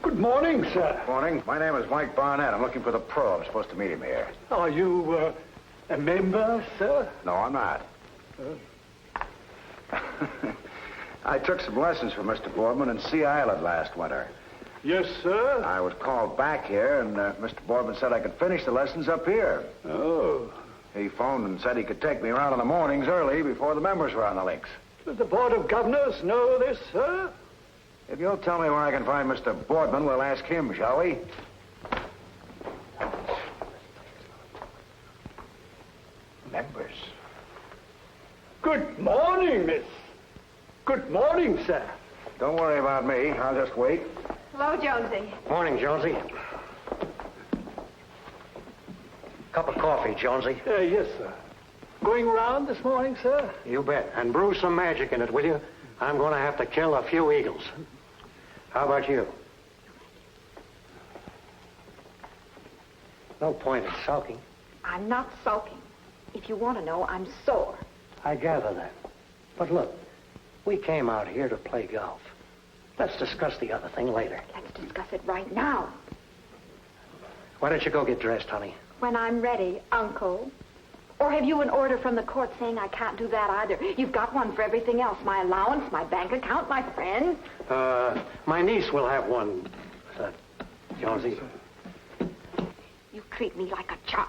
Good morning, sir. Morning. My name is Mike Barnett. I'm looking for the pro. I'm supposed to meet him here. Are you a member, sir? No, I'm not. I took some lessons from Mr. Boardman in Sea Island last winter. Yes, sir. I was called back here, and Mr. Boardman said I could finish the lessons up here. Oh. He phoned and said he could take me around in the mornings early before the members were on the links. Does the Board of Governors know this, sir? If you'll tell me where I can find Mr. Boardman, we'll ask him, shall we? Members. Good morning, miss. Good morning, sir. Don't worry about me. I'll just wait. Hello, Jonesy. Morning, Jonesy. Cup of coffee, Jonesy. Yes, sir. Going around this morning, sir? You bet. And brew some magic in it, will you? I'm going to have to kill a few eagles. How about you? No point in sulking. I'm not sulking. If you want to know, I'm sore. I gather that. But look, we came out here to play golf. Let's discuss the other thing later. Let's discuss it right now. Why don't you go get dressed, honey? When I'm ready, Uncle. Or have you an order from the court saying I can't do that either? You've got one for everything else. My allowance, my bank account, my friends. My niece will have one, Jonesy. You treat me like a child.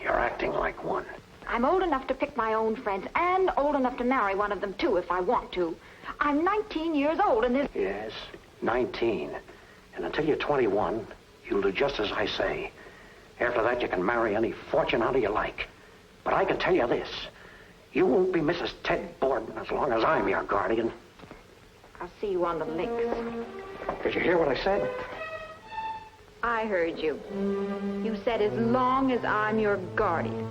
You're acting like one. I'm old enough to pick my own friends and old enough to marry one of them, too, if I want to. I'm 19 years old, and this... Yes, 19. And until you're 21, you'll do just as I say. After that, you can marry any fortune hunter you like. But I can tell you this. You won't be Mrs. Ted Boardman as long as I'm your guardian. I'll see you on the links. Did you hear what I said? I heard you. You said as long as I'm your guardian.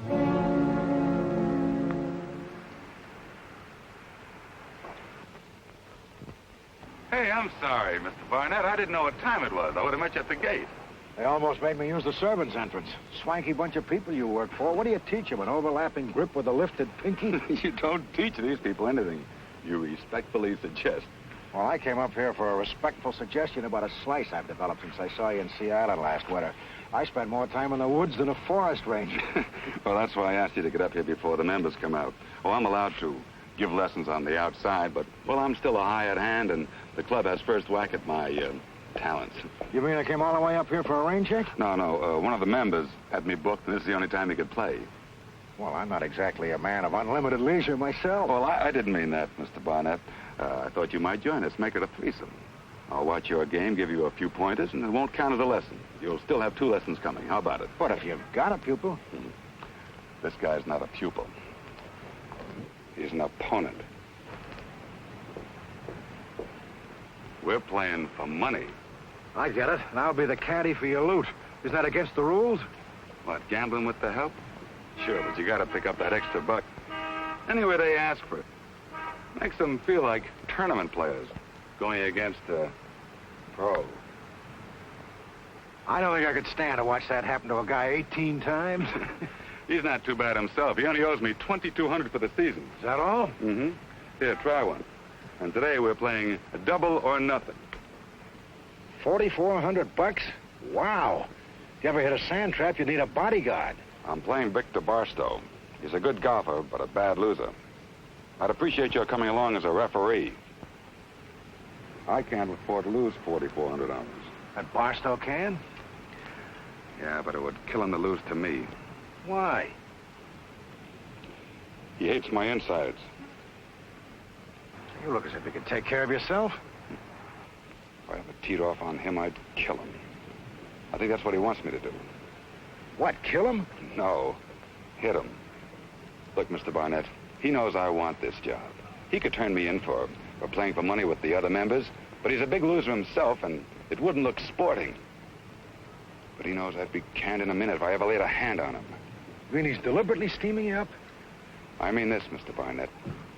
Hey, I'm sorry, Mr. Barnett. I didn't know what time it was. I would have met you at the gate. They almost made me use the servants' entrance. Swanky bunch of people you work for. What do you teach them, an overlapping grip with a lifted pinky? You don't teach these people anything. You respectfully suggest. Well, I came up here for a respectful suggestion about a slice I've developed since I saw you in Sea Island last winter. I spent more time in the woods than a forest ranger. Well, that's why I asked you to get up here before the members come out. Oh, I'm allowed to give lessons on the outside, but, well, I'm still a hired hand, and the club has first whack at my talents. You mean I came all the way up here for a rain check? No. One of the members had me booked, and this is the only time he could play. Well, I'm not exactly a man of unlimited leisure myself. Well, I didn't mean that, Mr. Barnett. I thought you might join us, make it a threesome. I'll watch your game, give you a few pointers, and it won't count as a lesson. You'll still have 2 lessons coming. How about it? But if you've got a pupil? This guy's not a pupil. He's an opponent. We're playing for money. I get it. And I'll be the caddy for your loot. Isn't that against the rules? What, gambling with the help? Sure, but you gotta pick up that extra buck. Anyway, they ask for it. Makes them feel like tournament players going against a pro. I don't think I could stand to watch that happen to a guy 18 times. He's not too bad himself. He only owes me $2,200 for the season. Is that all? Mm-hmm. Here, try one. And today we're playing a double or nothing. $4,400? Wow. If you ever hit a sand trap, you need a bodyguard. I'm playing Victor Barstow. He's a good golfer, but a bad loser. I'd appreciate your coming along as a referee. I can't afford to lose $4,400. And Barstow can? Yeah, but it would kill him to lose to me. Why? He hates my insides. You look as if you could take care of yourself. If I ever teed off on him, I'd kill him. I think that's what he wants me to do. What, kill him? No, hit him. Look, Mr. Barnett, he knows I want this job. He could turn me in for playing for money with the other members, but he's a big loser himself, and it wouldn't look sporting. But he knows I'd be canned in a minute if I ever laid a hand on him. You mean he's deliberately steaming you up? I mean this, Mr. Barnett,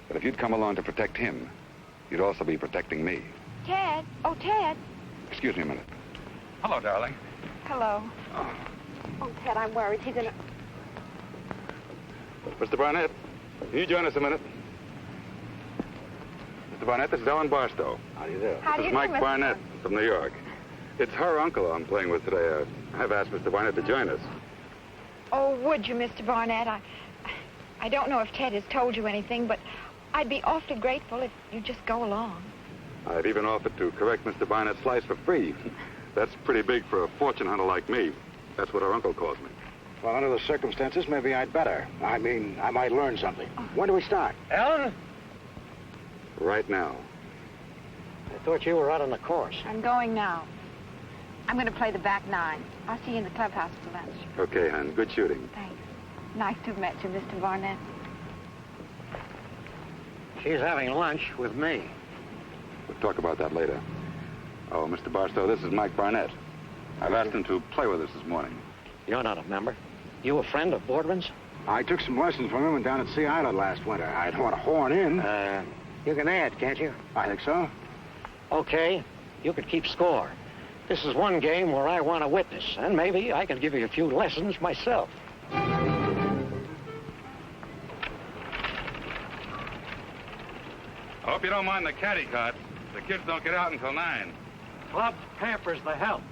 that if you'd come along to protect him, you'd also be protecting me. Ted. Oh, Ted. Excuse me a minute. Hello, darling. Hello. Oh, Ted, I'm worried. He's in a... Mr. Barnett, can you join us a minute? Mr. Barnett, this is Ellen Barstow. How do you do? How do This you is do, Mike Mr. Barnett from New York. It's her uncle I'm playing with today. I've asked Mr. Barnett to join us. Oh, would you, Mr. Barnett? I don't know if Ted has told you anything, but I'd be awfully grateful if you'd just go along. I've even offered to correct Mr. Barnett's slice for free. That's pretty big for a fortune hunter like me. That's what her uncle calls me. Well, under the circumstances, maybe I'd better. I mean, I might learn something. When do we start? Ellen? Right now. I thought you were out on the course. I'm going now. I'm going to play the back nine. I'll see you in the clubhouse for lunch. Okay, hon. Good shooting. Thanks. Nice to have met you, Mr. Barnett. She's having lunch with me. We'll talk about that later. Oh, Mr. Barstow, this is Mike Barnett. I've asked him to play with us this morning. You're not a member. You a friend of Boardman's? I took some lessons from him down at Sea Island last winter. I don't want to horn in. You can add, can't you? I think so. Okay. You could keep score. This is one game where I want to witness, and maybe I can give you a few lessons myself. I hope you don't mind the caddy carts. The kids don't get out until 9. Club pampers the help.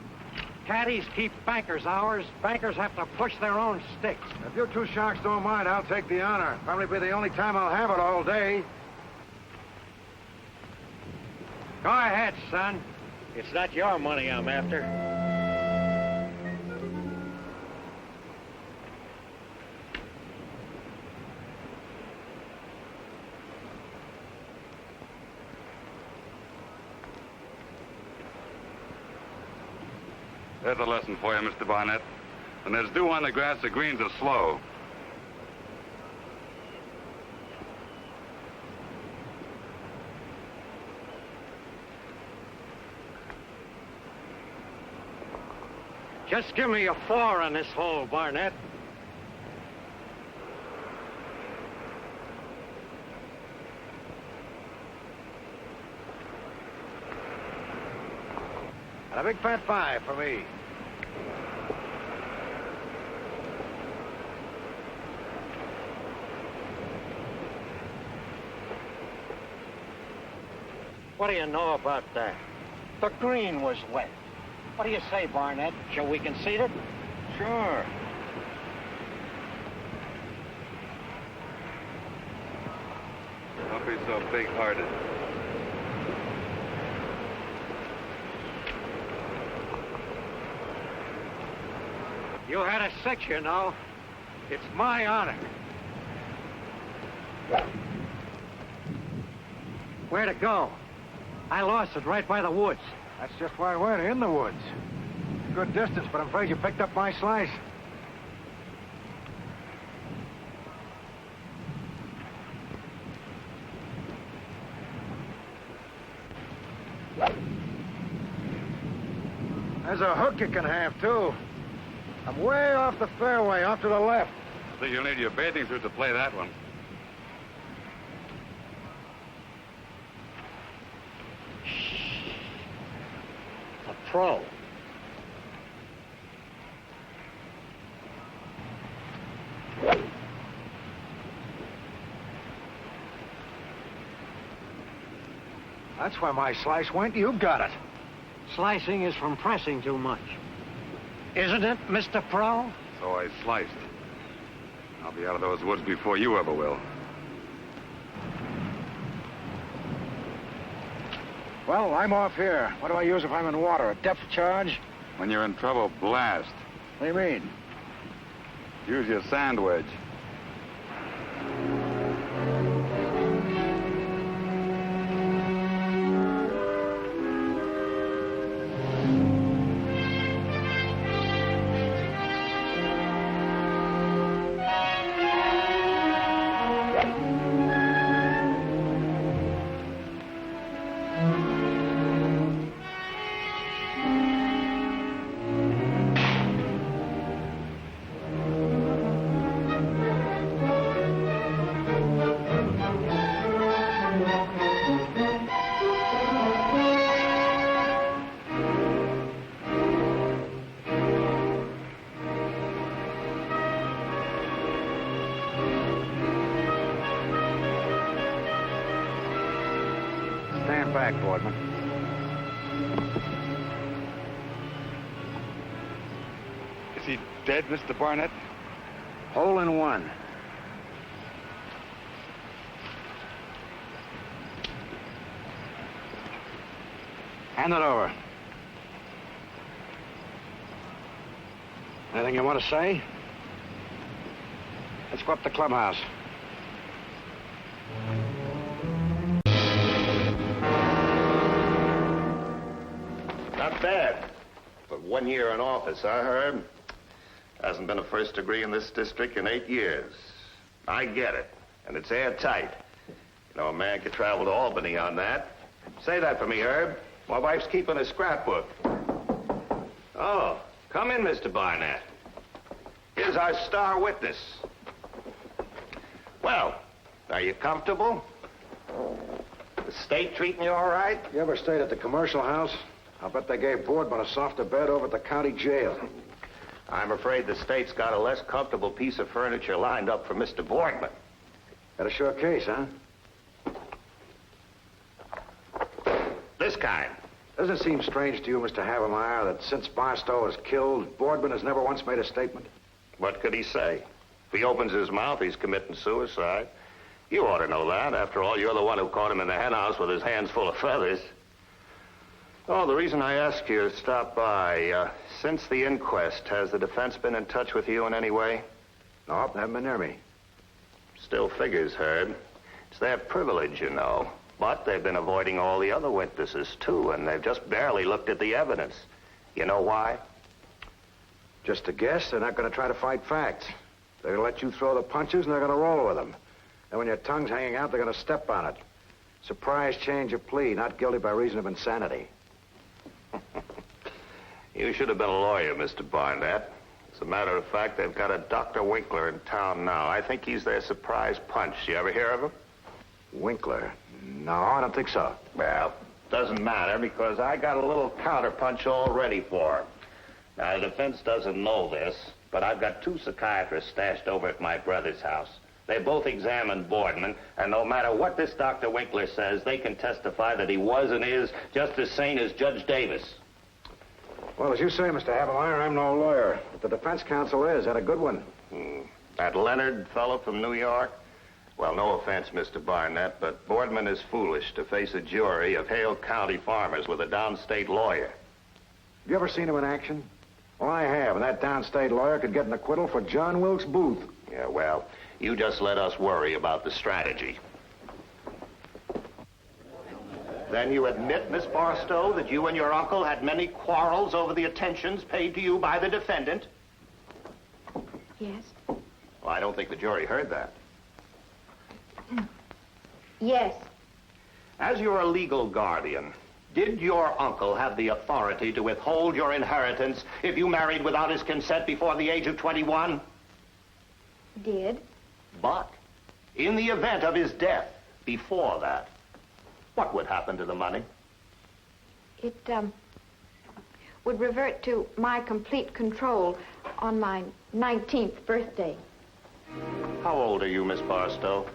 Caddies keep bankers' hours. Bankers have to push their own sticks. If you two sharks don't mind, I'll take the honor. Probably be the only time I'll have it all day. Go ahead, son. It's not your money I'm after. There's a lesson for you, Mr. Barnett. When there's dew on the grass, the greens are slow. Just give me a 4 on this hole, Barnett. And a big fat 5 for me. What do you know about that? The green was wet. What do you say, Barnett? Shall we concede it? Sure. Don't be so big-hearted. You had a 6, you know. It's my honor. Where to go? I lost it right by the woods. That's just why I went in the woods. Good distance, but I'm afraid you picked up my slice. There's a hook you can have, too. I'm way off the fairway, off to the left. I think you'll need your bathing suit to play that one. A pro. That's where my slice went. You got it. Slicing is from pressing too much. Isn't it, Mr. Pro? So I sliced. I'll be out of those woods before you ever will. Well, I'm off here. What do I use if I'm in water? A depth charge? When you're in trouble, blast. What do you mean? Use your sand wedge. back, Boardman. Is he dead, Mr. Barnett? Hole in one. Hand it over. Anything you want to say? Let's go up to the clubhouse. Not bad. But 1 year in office, huh, Herb? Hasn't been a first degree in this district in 8 years. I get it. And it's airtight. You know, a man could travel to Albany on that. Say that for me, Herb. My wife's keeping a scrapbook. Oh, come in, Mr. Barnett. Here's our star witness. Well, are you comfortable? The state treating you all right? You ever stayed at the commercial house? I'll bet they gave Boardman a softer bed over at the county jail. I'm afraid the state's got a less comfortable piece of furniture lined up for Mr. Boardman. Got a sure case, huh? This kind. Doesn't it seem strange to you, Mr. Havemeyer, that since Barstow was killed, Boardman has never once made a statement? What could he say? If he opens his mouth, he's committing suicide. You ought to know that. After all, you're the one who caught him in the henhouse with his hands full of feathers. Oh, the reason I asked you to stop by, since the inquest, has the defense been in touch with you in any way? Nope, they haven't been near me. Still figures, Herb. It's their privilege, you know. But they've been avoiding all the other witnesses, too, and they've just barely looked at the evidence. You know why? Just a guess, they're not going to try to fight facts. They're going to let you throw the punches, and they're going to roll with them. And when your tongue's hanging out, they're going to step on it. Surprise change of plea, not guilty by reason of insanity. You should have been a lawyer, Mr. Barnett. As a matter of fact, they've got a Dr. Winkler in town now. I think he's their surprise punch. You ever hear of him? Winkler? No, I don't think so. Well, doesn't matter, because I got a little counterpunch all ready for him. Now, the defense doesn't know this, but I've got 2 psychiatrists stashed over at my brother's house. They both examined Boardman, and no matter what this Dr. Winkler says, they can testify that he was and is just as sane as Judge Davis. Well, as you say, Mr. Havemeyer, I'm no lawyer. But the defense counsel is. Had a good one. That Leonard fellow from New York? Well, no offense, Mr. Barnett, but Boardman is foolish to face a jury of Hale County farmers with a downstate lawyer. Have you ever seen him in action? Well, I have, and that downstate lawyer could get an acquittal for John Wilkes Booth. Yeah, well, you just let us worry about the strategy. Then you admit, Miss Barstow, that you and your uncle had many quarrels over the attentions paid to you by the defendant? Yes. Well, I don't think the jury heard that. Yes. As your legal guardian, did your uncle have the authority to withhold your inheritance if you married without his consent before the age of 21? Did. But in the event of his death before that, what would happen to the money? It, would revert to my complete control on my 19th birthday. How old are you, Miss Barstow?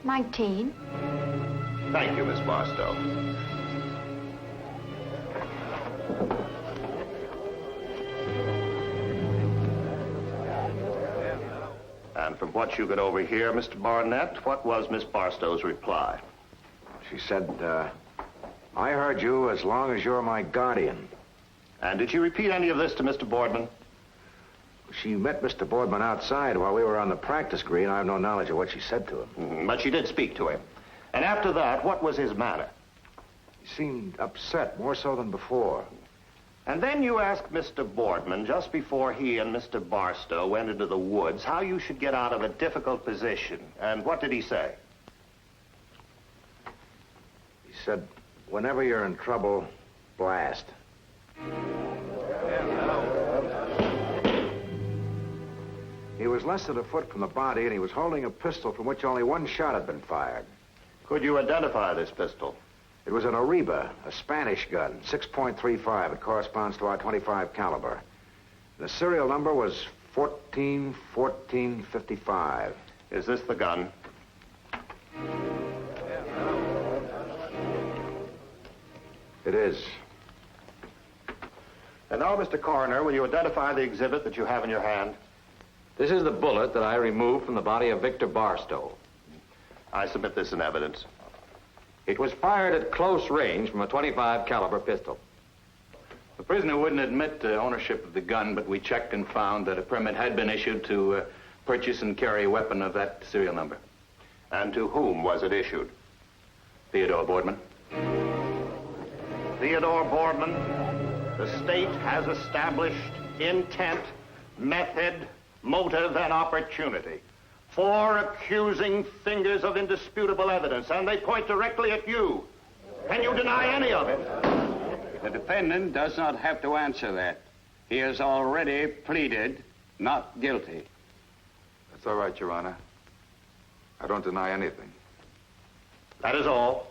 19. Thank you, Miss Barstow. And from what you could overhear, Mr. Barnett, what was Miss Barstow's reply? She said, I heard you as long as you're my guardian. And did she repeat any of this to Mr. Boardman? She met Mr. Boardman outside while we were on the practice green. I have no knowledge of what she said to him. But she did speak to him. And after that, what was his manner? He seemed upset, more so than before. And then you asked Mr. Boardman, just before he and Mr. Barstow went into the woods, how you should get out of a difficult position. And what did he say? He said, whenever you're in trouble, blast. He was less than a foot from the body, and he was holding a pistol from which only one shot had been fired. Could you identify this pistol? It was an Oriba, a Spanish gun, 6.35. It corresponds to our .25 caliber. The serial number was 141455. Is this the gun? It is. And now, Mr. Coroner, will you identify the exhibit that you have in your hand? This is the bullet that I removed from the body of Victor Barstow. I submit this in evidence. It was fired at close range from a .25 caliber pistol. The prisoner wouldn't admit to ownership of the gun, but we checked and found that a permit had been issued to purchase and carry a weapon of that serial number. And to whom was it issued? Theodore Boardman. Theodore Boardman, the state has established intent, method, motive, and opportunity. 4 accusing fingers of indisputable evidence, and they point directly at you. Can you deny any of it? The defendant does not have to answer that. He has already pleaded not guilty. That's all right, Your Honor. I don't deny anything. That is all.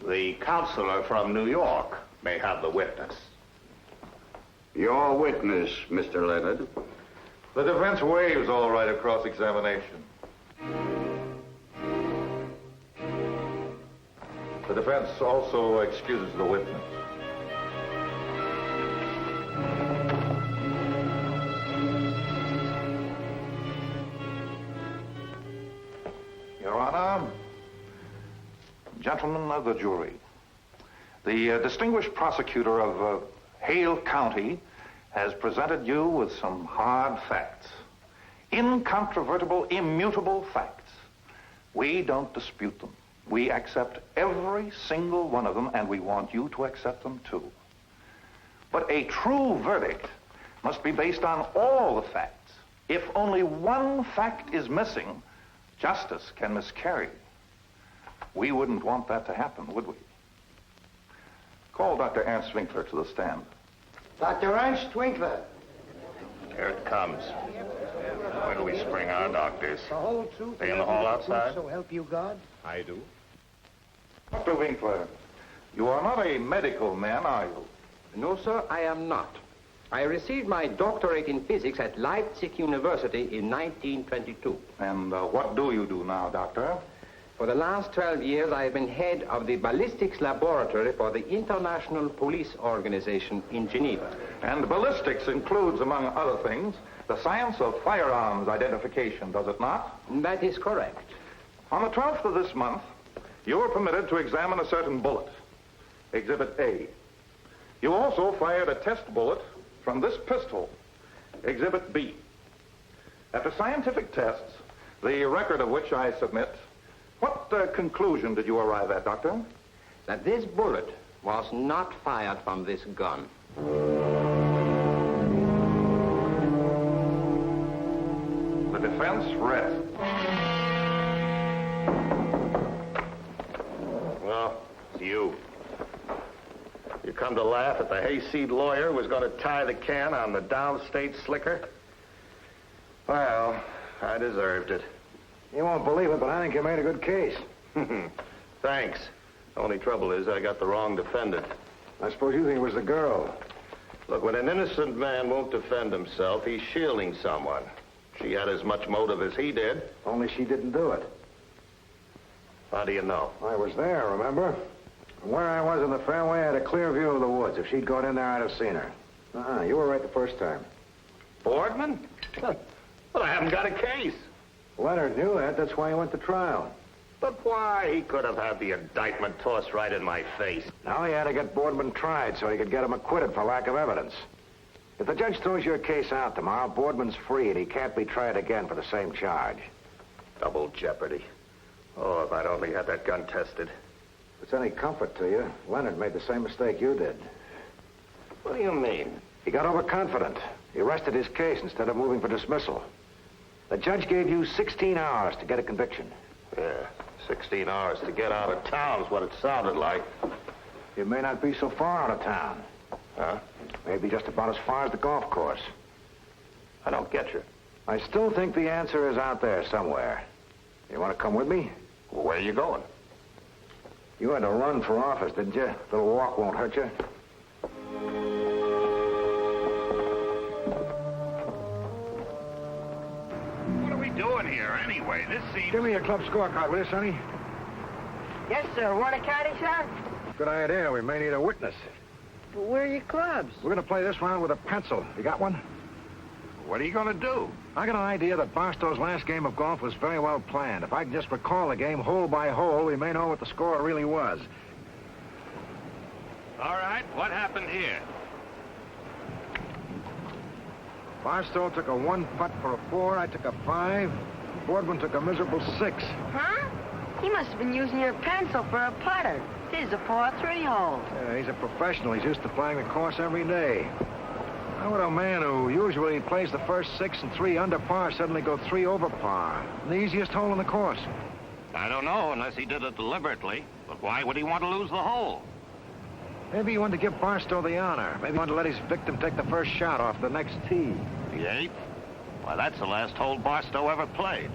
The counselor from New York may have the witness. Your witness, Mr. Leonard. The defense waives all right of cross-examination. The defense also excuses the witness. Your Honor, gentlemen of the jury, the distinguished prosecutor of Hale County has presented you with some hard facts. Incontrovertible, immutable facts. We don't dispute them. We accept every single one of them, and we want you to accept them too. But a true verdict must be based on all the facts. If only one fact is missing, justice can miscarry. We wouldn't want that to happen, would we? Call Dr. Ernst Winkler to the stand. Dr. Ernst Winkler. Here it comes. When do we spring our doctors? The whole truth. They in the hall outside? So help you God. I do. Dr. Winkler, you are not a medical man, are you? No, sir, I am not. I received my doctorate in physics at Leipzig University in 1922. And what do you do now, Doctor? For the last 12 years, I have been head of the ballistics laboratory for the International Police Organization in Geneva. And ballistics includes, among other things, the science of firearms identification, does it not? That is correct. On the 12th of this month, you were permitted to examine a certain bullet, Exhibit A. You also fired a test bullet from this pistol, Exhibit B. After scientific tests, the record of which I submit, what conclusion did you arrive at, Doctor? That this bullet was not fired from this gun. The defense rests. Well, it's you. You come to laugh at the hayseed lawyer who was going to tie the can on the downstate slicker? Well, I deserved it. You won't believe it, but I think you made a good case. Thanks. Only trouble is I got the wrong defendant. I suppose you think it was the girl. Look, when an innocent man won't defend himself, he's shielding someone. She had as much motive as he did. Only she didn't do it. How do you know? I was there, remember? From where I was in the fairway, I had a clear view of the woods. If she'd gone in there, I'd have seen her. You were right the first time. Boardman? Well, I haven't got a case. Leonard knew that. That's why he went to trial. But why? He could have had the indictment tossed right in my face. Now he had to get Boardman tried so he could get him acquitted for lack of evidence. If the judge throws your case out tomorrow, Boardman's free and he can't be tried again for the same charge. Double jeopardy. Oh, if I'd only had that gun tested. If it's any comfort to you, Leonard made the same mistake you did. What do you mean? He got overconfident. He rested his case instead of moving for dismissal. The judge gave you 16 hours to get a conviction. Yeah, 16 hours to get out of town is what it sounded like. You may not be so far out of town. Huh? Maybe just about as far as the golf course. I don't get you. I still think the answer is out there somewhere. You want to come with me? Well, where are you going? You had to run for office, didn't you? A little walk won't hurt you. What are we doing here anyway? This seems... Give me your club scorecard, will you, Sonny? Yes, sir. Want a caddy, sir? Good idea. We may need a witness. But where are your clubs? We're going to play this round with a pencil. You got one? What are you going to do? I got an idea that Barstow's last game of golf was very well planned. If I can just recall the game hole by hole, we may know what the score really was. All right, what happened here? Barstow took a 1 putt for a 4. I took a 5. Boardman took a miserable 6. Huh? He must have been using your pencil for a putter. This is a par 3 hole. Yeah, he's a professional. He's used to playing the course every day. How would a man who usually plays the first 6 and 3 under par suddenly go 3 over par? The easiest hole in the course. I don't know, unless he did it deliberately. But why would he want to lose the hole? Maybe he wanted to give Barstow the honor. Maybe he wanted to let his victim take the first shot off the next tee. The 8th? Why, that's the last hole Barstow ever played.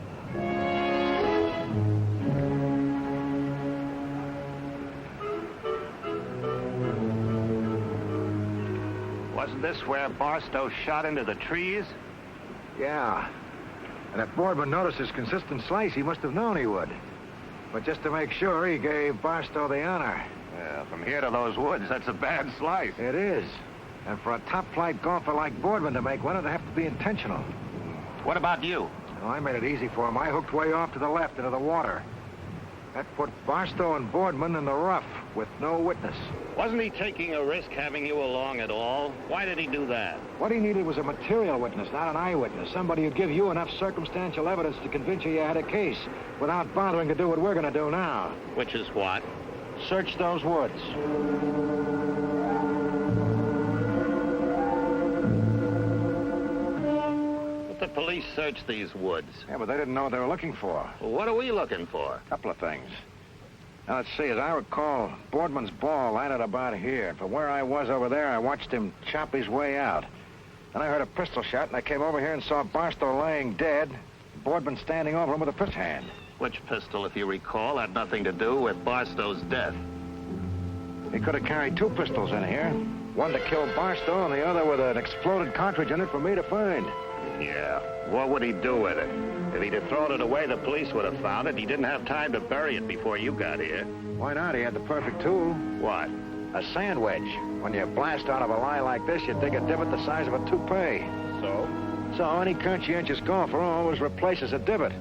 Wasn't this where Barstow shot into the trees? Yeah. And if Boardman noticed his consistent slice, he must have known he would. But just to make sure, he gave Barstow the honor. Yeah, from here to those woods, that's a bad slice. It is. And for a top-flight golfer like Boardman to make one, it'd have to be intentional. What about you? Well, I made it easy for him. I hooked way off to the left into the water. That put Barstow and Boardman in the rough with no witness. Wasn't he taking a risk having you along at all? Why did he do that? What he needed was a material witness, not an eyewitness. Somebody who'd give you enough circumstantial evidence to convince you had a case without bothering to do what we're going to do now. Which is what? Search those woods. But the police searched these woods. Yeah, but they didn't know what they were looking for. Well, what are we looking for? A couple of things. Now, let's see. As I recall, Boardman's ball landed about here. From where I was over there, I watched him chop his way out. Then I heard a pistol shot, and I came over here and saw Barstow laying dead, Boardman standing over him with a fifth hand. Which pistol, if you recall, had nothing to do with Barstow's death? He could have carried 2 pistols in here. One to kill Barstow, and the other with an exploded cartridge in it for me to find. Yeah. What would he do with it? If he'd have thrown it away, the police would have found it. He didn't have time to bury it before you got here. Why not? He had the perfect tool. What? A sand wedge. When you blast out of a lie like this, you dig a divot the size of a toupee. So any conscientious golfer always replaces a divot.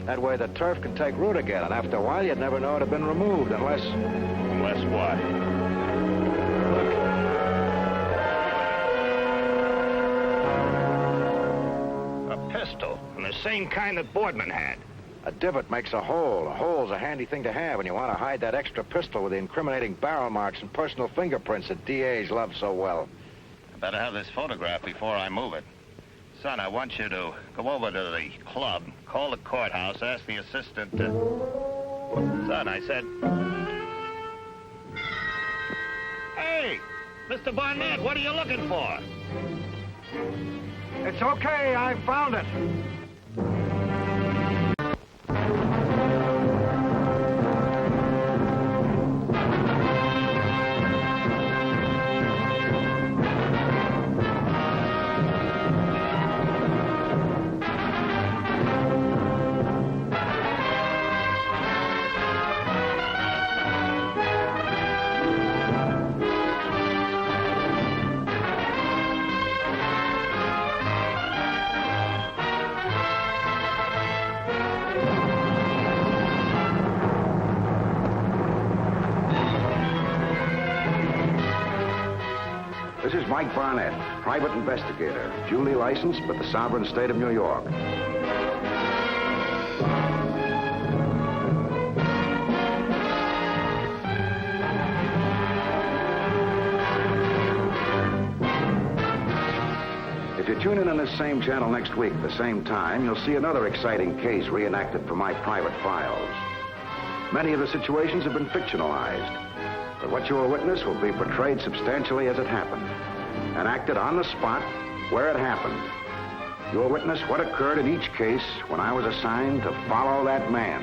That way the turf can take root again, and after a while you'd never know it had been removed unless... Unless what? A pistol, and the same kind that Boardman had. A divot makes a hole. A hole's a handy thing to have when you want to hide that extra pistol with the incriminating barrel marks and personal fingerprints that DAs love so well. I better have this photograph before I move it. Son, I want you to go over to the club, call the courthouse, ask the assistant to... Son, I said... Hey, Mr. Barnett, what are you looking for? It's okay, I found it. This is Mike Barnett, private investigator, duly licensed with the sovereign state of New York. If you tune in on this same channel next week at the same time, you'll see another exciting case reenacted from my private files. Many of the situations have been fictionalized, but what you will witness will be portrayed substantially as it happened and acted on the spot where it happened. You will witness what occurred in each case when I was assigned to follow that man.